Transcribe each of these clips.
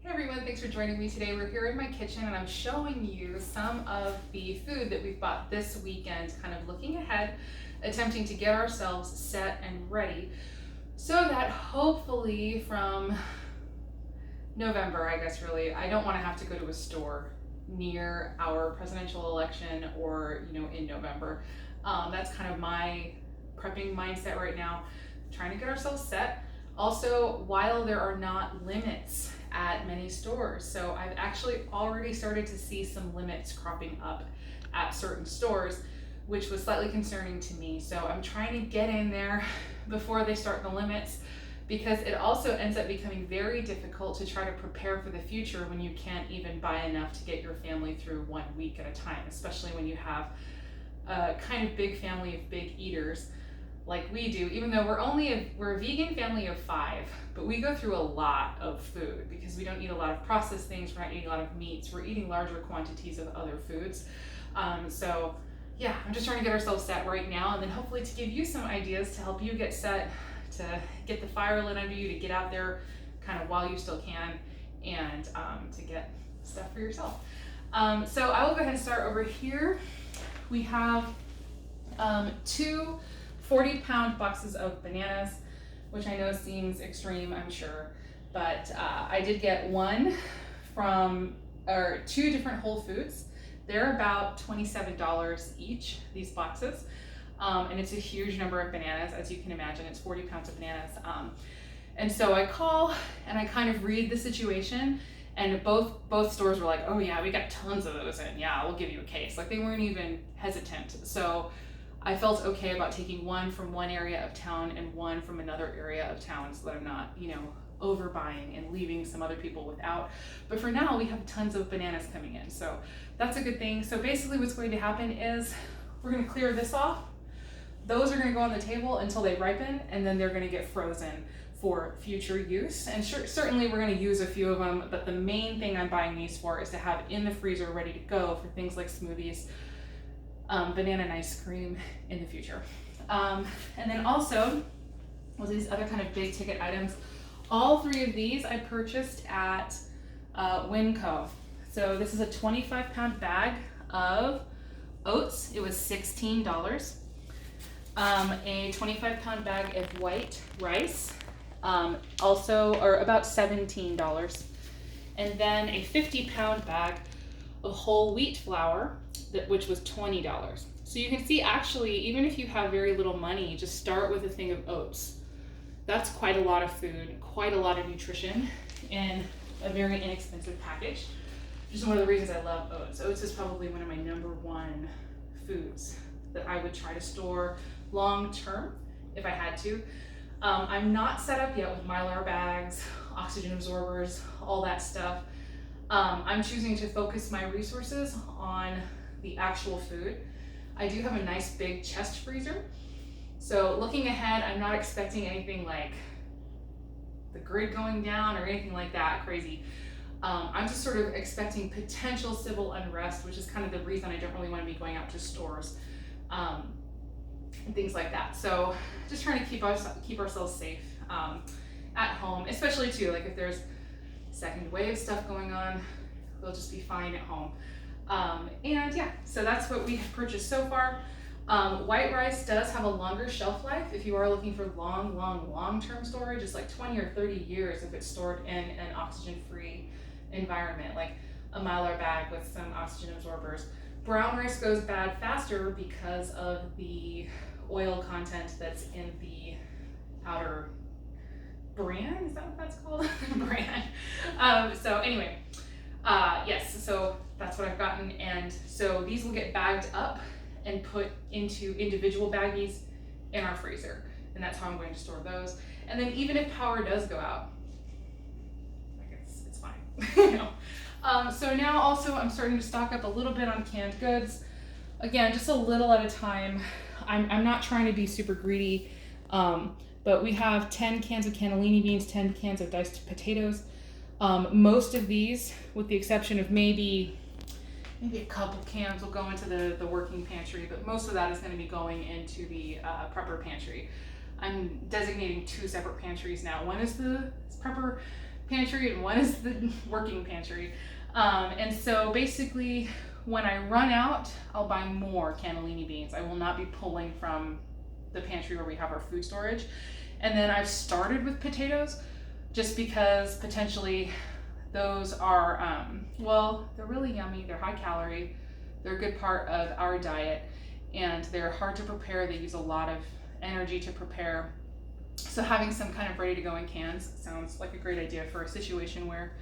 Hey everyone, thanks for joining me today. We're here in my kitchen and I'm showing you some of the food that we've bought this weekend, kind of looking ahead, attempting to get ourselves set and ready so that hopefully from November, I guess really, I don't want to have to go to a store near our presidential election or, in November. That's kind of my prepping mindset right now, trying to get ourselves set. Also, while there are not limits at many stores, so I've actually already started to see some limits cropping up at certain stores, which was slightly concerning to me. So I'm trying to get in there before they start the limits, because it also ends up becoming very difficult to try to prepare for the future when you can't even buy enough to get your family through 1 week at a time, especially when you have a kind of big family of big eaters like we do. Even though we're a vegan family of 5, but we go through a lot of food because we don't eat a lot of processed things, we're not eating a lot of meats, we're eating larger quantities of other foods. So yeah, I'm just trying to get ourselves set right now, and then hopefully to give you some ideas to help you get set, to get the fire lit under you, to get out there kind of while you still can, and to get stuff for yourself. So I will go ahead and start over here. We have 2 40-pound boxes of bananas, which I know seems extreme, I'm sure, but I did get one from, or 2 different Whole Foods. They're about $27 each, these boxes, and it's a huge number of bananas, as you can imagine. It's 40 pounds of bananas, and so I call and I kind of read the situation, and both stores were like, oh yeah, we got tons of those, and yeah, we'll give you a case. Like, they weren't even hesitant. So I felt okay about taking one from one area of town and one from another area of town, so that I'm not, overbuying and leaving some other people without. But for now, we have tons of bananas coming in, so that's a good thing. So basically what's going to happen is we're going to clear this off. Those are going to go on the table until they ripen, and then they're going to get frozen for future use. And certainly we're going to use a few of them, but the main thing I'm buying these for is to have in the freezer ready to go for things like smoothies, banana and ice cream in the future. And then also, these other kind of big ticket items, all 3 of these I purchased at Winco. So this is a 25-pound bag of oats. It was $16. A 25-pound bag of white rice, or about $17. And then a 50-pound bag of whole wheat flour, which was $20. So you can see, actually, even if you have very little money, just start with a thing of oats. That's quite a lot of food, quite a lot of nutrition in a very inexpensive package, which is one of the reasons I love oats. Oats is probably one of my #1 foods that I would try to store long term if I had to. I'm not set up yet with Mylar bags, oxygen absorbers, all that stuff. I'm choosing to focus my resources on the actual food. I do have a nice big chest freezer. So looking ahead, I'm not expecting anything like the grid going down or anything like that crazy. I'm just sort of expecting potential civil unrest, which is kind of the reason I don't really want to be going out to stores and things like that. So just trying to keep ourselves safe at home, especially too, like if there's second wave stuff going on, we'll just be fine at home. And yeah, so that's what we have purchased so far. White rice does have a longer shelf life if you are looking for long-term storage. It's like 20 or 30 years if it's stored in an oxygen-free environment, like a Mylar bag with some oxygen absorbers. Brown rice goes bad faster because of the oil content that's in the outer bran. Is that what that's called? Bran. So anyway, yes, so that's what I've gotten. And so these will get bagged up and put into individual baggies in our freezer. And that's how I'm going to store those. And then even if power does go out, I guess it's fine. So now also I'm starting to stock up a little bit on canned goods. Again, just a little at a time. I'm not trying to be super greedy, but we have 10 cans of cannellini beans, 10 cans of diced potatoes. Most of these, with the exception of maybe a couple cans, will go into the working pantry, but most of that is going to be going into the prepper pantry. I'm designating 2 separate pantries now. One is the prepper pantry and one is the working pantry. And so basically when I run out, I'll buy more cannellini beans. I will not be pulling from the pantry where we have our food storage. And then I've started with potatoes just because potentially those are, well, they're really yummy. They're high calorie. They're a good part of our diet, and they're hard to prepare. They use a lot of energy to prepare. So having some kind of ready to go in cans sounds like a great idea for a situation where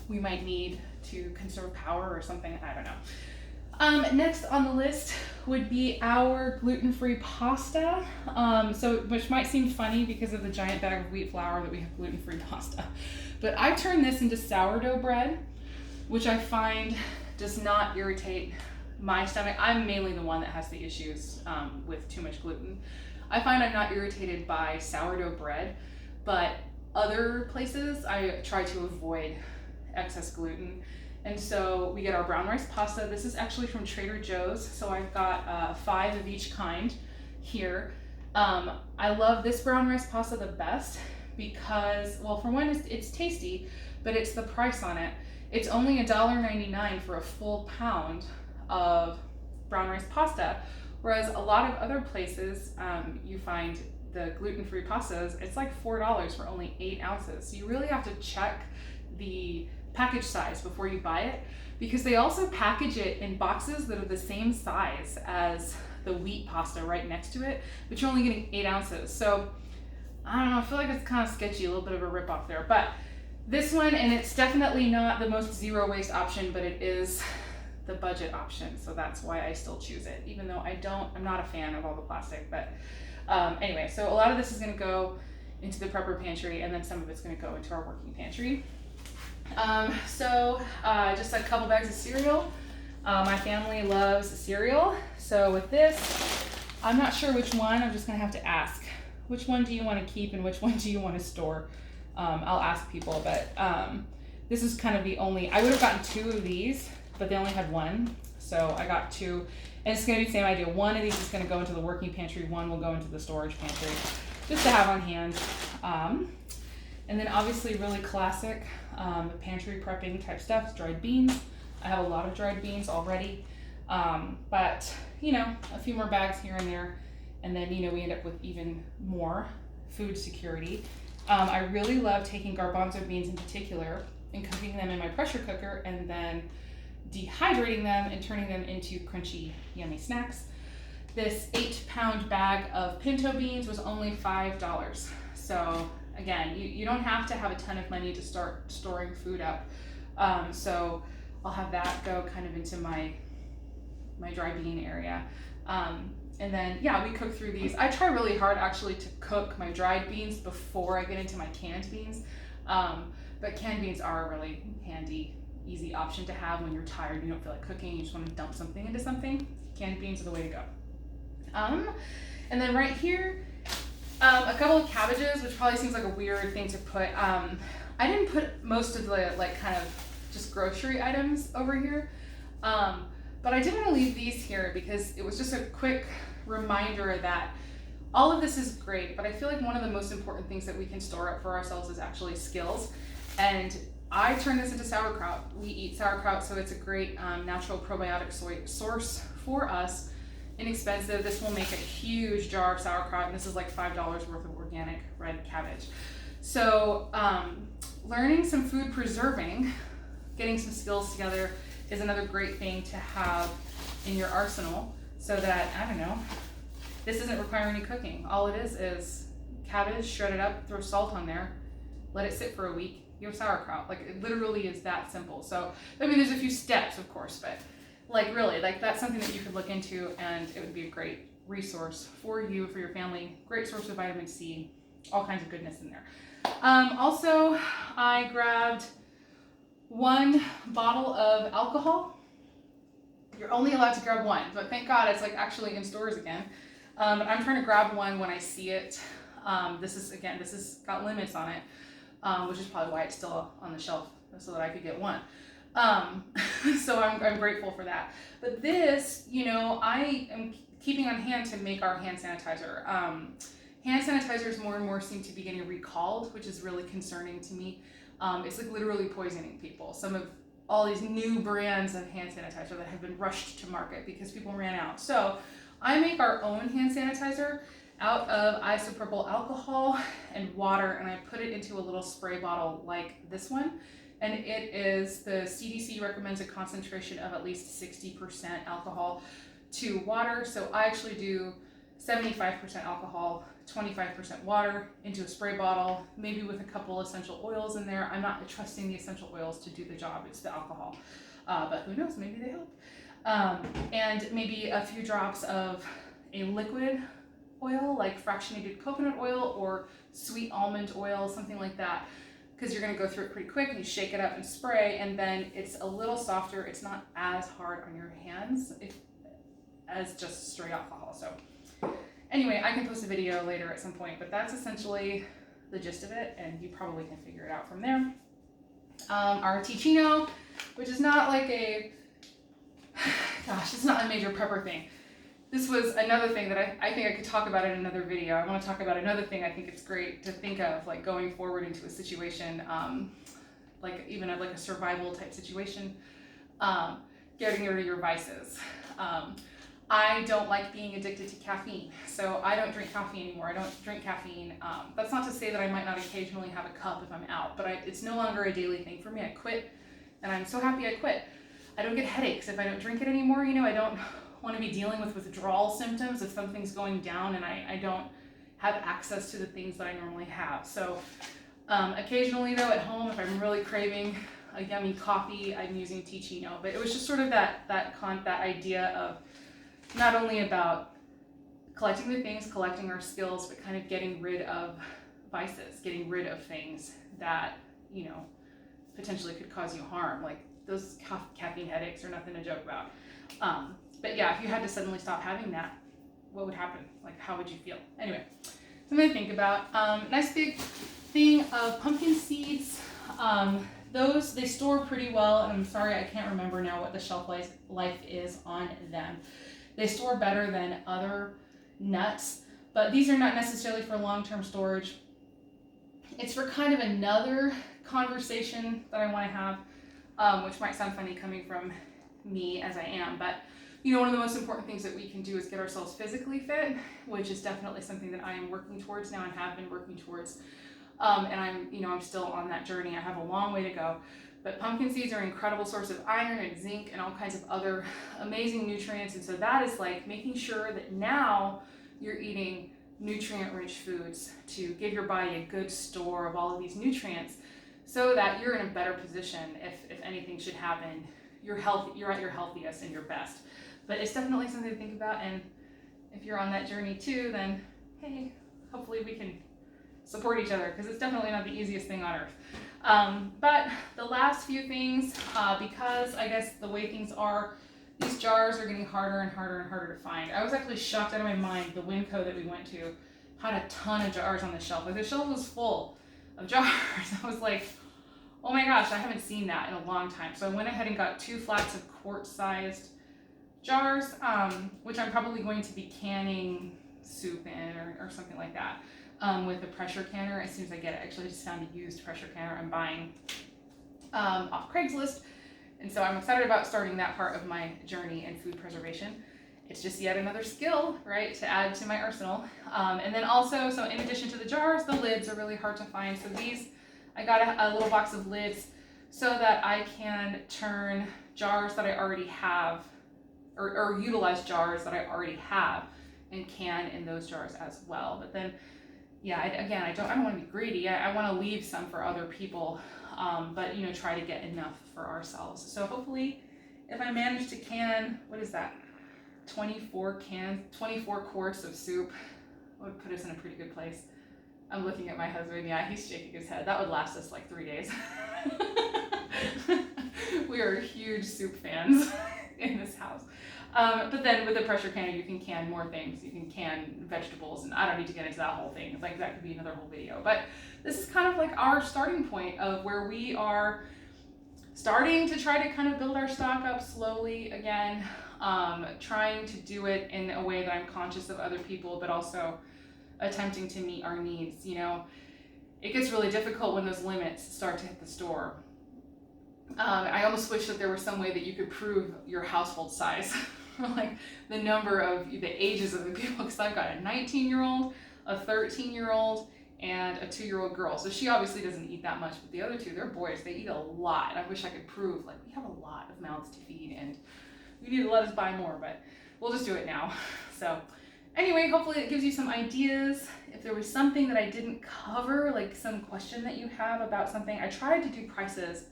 we might need to conserve power or something. I don't know. Next on the list would be our gluten-free pasta. Which might seem funny because of the giant bag of wheat flour that we have gluten-free pasta. But I turned this into sourdough bread, which I find does not irritate my stomach. I'm mainly the one that has the issues with too much gluten. I find I'm not irritated by sourdough bread, but other places I try to avoid excess gluten. And so we get our brown rice pasta. This is actually from Trader Joe's. So I've got 5 of each kind here. I love this brown rice pasta the best because, well, for one, it's tasty, but it's the price on it. It's only $1.99 for a full pound of brown rice pasta, whereas a lot of other places you find the gluten-free pastas, it's like $4 for only 8 ounces. So you really have to check the package size before you buy it, because they also package it in boxes that are the same size as the wheat pasta right next to it, but you're only getting 8 ounces. So I don't know, I feel like it's kind of sketchy, a little bit of a rip-off there. But this one, and it's definitely not the most zero waste option, but it is the budget option. So that's why I still choose it, even though I'm not a fan of all the plastic. But anyway, so a lot of this is gonna go into the prepper pantry, and then some of it's gonna go into our working pantry. Just a couple bags of cereal. My family loves cereal. So with this, I'm not sure which one. I'm just gonna have to ask. Which one do you want to keep and which one do you want to store? I'll ask people, but this is kind of the only, I would have gotten 2 of these, but they only had 1. So I got 2, and it's gonna be the same idea. 1 of these is gonna go into the working pantry, 1 will go into the storage pantry, just to have on hand. And then obviously really classic pantry prepping type stuff, dried beans. I have a lot of dried beans already, but a few more bags here and there, and then we end up with even more food security. I really love taking garbanzo beans in particular and cooking them in my pressure cooker and then dehydrating them and turning them into crunchy, yummy snacks. This 8-pound bag of pinto beans was only $5. So again, you don't have to have a ton of money to start storing food up. So I'll have that go kind of into my dry bean area. And then, we cook through these. I try really hard actually to cook my dried beans before I get into my canned beans. But canned beans are a really handy, easy option to have when you're tired, you don't feel like cooking, you just want to dump something into something. Canned beans are the way to go. And then right here, a couple of cabbages, which probably seems like a weird thing to put. I didn't put most of the kind of just grocery items over here. But I did want to leave these here because it was just a quick reminder that all of this is great, but I feel like one of the most important things that we can store up for ourselves is actually skills. And I turn this into sauerkraut. We eat sauerkraut, so it's a great natural probiotic source for us. Inexpensive. This will make a huge jar of sauerkraut, and this is like $5 worth of organic red cabbage. So learning some food preserving, getting some skills together is another great thing to have in your arsenal, so that, I don't know, this doesn't require any cooking. All it is cabbage, shred it up, throw salt on there, let it sit for a week, you have sauerkraut. Like, it literally is that simple. So, I mean, there's a few steps, of course, but really, that's something that you could look into, and it would be a great resource for you, for your family. Great source of vitamin C, all kinds of goodness in there. Also, I grabbed 1 bottle of alcohol. You're only allowed to grab 1, but thank God it's actually in stores again. I'm trying to grab 1 when I see it. This is got limits on it, which is probably why it's still on the shelf, so that I could get 1. So I'm grateful for that. But this, I am keeping on hand to make our hand sanitizer. Hand sanitizers more and more seem to be getting recalled, which is really concerning to me. It's like literally poisoning people. Some of all these new brands of hand sanitizer that have been rushed to market because people ran out. So I make our own hand sanitizer out of isopropyl alcohol and water, and I put it into a little spray bottle like this one. And it is, the CDC recommends a concentration of at least 60% alcohol to water. So I actually do 75% alcohol, 25% water into a spray bottle, maybe with a couple essential oils in there. I'm not trusting the essential oils to do the job, it's the alcohol. But who knows, maybe they help. And maybe a few drops of a liquid oil, like fractionated coconut oil or sweet almond oil, something like that, because you're going to go through it pretty quick. You shake it up and spray, and then it's a little softer. It's not as hard on your hands as just straight alcohol. So anyway, I can post a video later at some point, but that's essentially the gist of it, and you probably can figure it out from there. Our Ticino, which is not like a, gosh, it's not a major prepper thing. This was another thing that I think I could talk about in another video. I want to talk about another thing I think it's great to think of, like going forward into a situation, like even like a survival type situation, getting rid of your vices. I don't like being addicted to caffeine, so I don't drink coffee anymore. I don't drink caffeine. That's not to say that I might not occasionally have a cup if I'm out, but it's no longer a daily thing for me. I quit, and I'm so happy I quit. I don't get headaches if I don't drink it anymore. You know, I don't want to be dealing with withdrawal symptoms if something's going down and I don't have access to the things that I normally have. So occasionally though at home, if I'm really craving a yummy coffee, I'm using Ticino. But it was just sort of that idea of not only about collecting the things, collecting our skills, but kind of getting rid of vices, getting rid of things that, you know, potentially could cause you harm. Like those caffeine headaches are nothing to joke about. But yeah, if you had to suddenly stop having that, what would happen? Like, how would you feel? Anyway, something to think about. Nice big thing of pumpkin seeds. Those, they store pretty well, and I'm sorry, I can't remember now what the shelf life is on them. They store better than other nuts, but these are not necessarily for long-term storage. It's for kind of another conversation that I want to have, which might sound funny coming from me as I am, but you know, one of the most important things that we can do is get ourselves physically fit, which is definitely something that I am working towards now and have been working towards. And I'm still on that journey. I have a long way to go. But pumpkin seeds are an incredible source of iron and zinc and all kinds of other amazing nutrients. And so that is like making sure that now you're eating nutrient-rich foods to give your body a good store of all of these nutrients so that you're in a better position if anything should happen. You're at your healthiest and your best. But it's definitely something to think about, and if you're on that journey too, then hey, hopefully we can support each other, because it's definitely not the easiest thing on earth. But the last few things, because I guess the way things are, these jars are getting harder and harder and harder to find. I was actually shocked out of my mind. The Winco that we went to had a ton of jars on the shelf. Like the shelf was full of jars. I was like, oh my gosh, I haven't seen that in a long time. So I went ahead and got 2 flats of quart-sized jars, which I'm probably going to be canning soup in or something like that, with a pressure canner as soon as I get it. Actually, I just found a used pressure canner I'm buying off Craigslist, and so I'm excited about starting that part of my journey in food preservation. It's just yet another skill, right, to add to my arsenal. And then also, so in addition to the jars, the lids are really hard to find. So these, I got a little box of lids so that I can turn jars that I already have, or utilize jars that I already have and can in those jars as well. But then, yeah, I don't want to be greedy. I want to leave some for other people, but you know, try to get enough for ourselves. So hopefully, if I manage to can, what is that? 24 quarts of soup would put us in a pretty good place. I'm looking at my husband. Yeah, he's shaking his head. That would last us like 3 days. We are huge soup fans in this house. But then with a pressure canner, you can can more things. You can can vegetables, and I don't need to get into that whole thing. Like that could be another whole video. But this is kind of like our starting point of where we are starting to try to kind of build our stock up slowly again, trying to do it in a way that I'm conscious of other people, but also attempting to meet our needs. You know, it gets really difficult when those limits start to hit the store. I almost wish that there was some way that you could prove your household size, like the number of the ages of the people, because I've got a 19-year-old, a 13-year-old, and a 2-year-old girl. So she obviously doesn't eat that much, but the other two, they're boys, they eat a lot. And I wish I could prove, like, we have a lot of mouths to feed and you need to let us buy more, but we'll just do it now. So anyway, hopefully it gives you some ideas. If there was something that I didn't cover, like some question that you have about something, I tried to do prices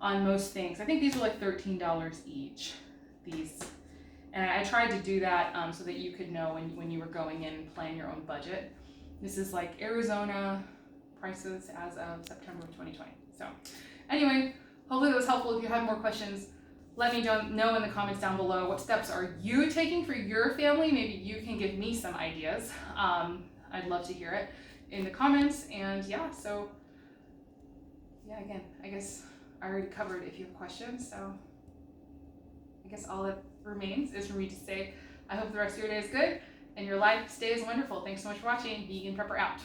on most things. I think these were like $13 each, these. And I tried to do that so that you could know when you were going in and plan your own budget. This is like Arizona prices as of September of 2020. So anyway, hopefully that was helpful. If you have more questions, let me know in the comments down below. What steps are you taking for your family? Maybe you can give me some ideas. I'd love to hear it in the comments. And yeah, so yeah, again, I guess I already covered if you have questions. So I guess all that remains is for me to say, I hope the rest of your day is good and your life stays wonderful. Thanks so much for watching. Vegan Prepper out.